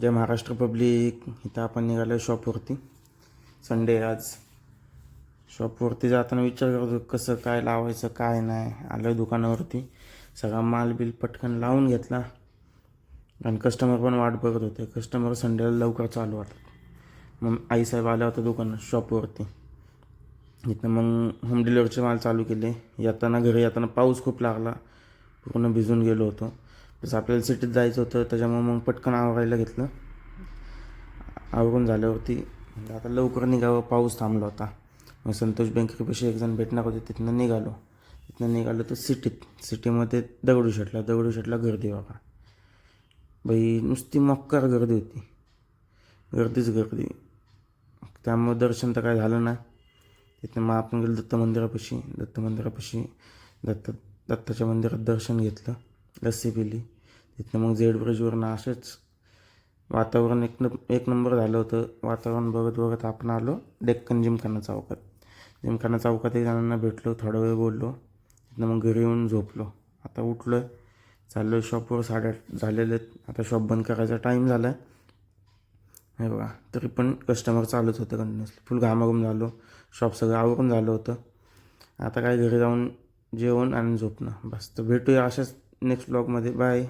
जय Maharashtra public. इथं आपण निघालो शॉपवरती. संडे आज. शॉपवरती जाताना विचार करतो कसं काय लावायचं काय नाही. आलं दुकानावरती, सगळा माल बिल पटकन लावून घेतला आणि कस्टमर पण वाट बघत होते. कस्टमर संडेला लवकर चालू होतात. मग आईसाहेब आल्या होत्या दुकानात शॉपवरती. इथनं मग होम डिलिव्हरीचे माल चालू केले. घरी येताना पाऊस खूप लागला, पूर्ण भिजून गेलो होतो. तसं आपल्याला सिटीत जायचं होतं, त्याच्यामुळे मग पटकन आवरायला घेतलं. आवरून झाल्यावरती आता लवकर निघावं, पाऊस थांबला होता. मग संतोष बँकेपाशी एकजण भेटणार होते, तिथनं निघालो तर सिटीमध्ये दगडूशेठला गर्दी बघा बाई, नुसती मक्कार गर्दी होती. गर्दी. त्यामुळे दर्शन तर काय झालं नाही. तिथनं मग आपण गेलो दत्ताच्या मंदिरात दर्शन घेतलं, लस्सी पिली. तिथनं मग जेड ब्रिजवरनं असंच वातावरण एक नंबर झालं होतं. वातावरण बघत आपण आलो डेक्कन जिमखाना चौकात एक जणांना भेटलो, थोडा वेळ बोललो. तिथनं मग घरी येऊन झोपलो. आता उठलो आहे, चाललो आहे शॉपवर. 8:30 झालेले आहेत. आता शॉप बंद करायचा टाईम झाला आहे हे बघा. तरी पण कस्टमर चालूच होतं कंटिन्युअसली. फुल घामाघूम झालो. शॉप सगळं आवरून झालं होतं. आता काय घरी जाऊन जेवण आणि झोपणं बस. तर भेटूया अशाच नेक्स्ट ब्लॉगमध्ये. बाय.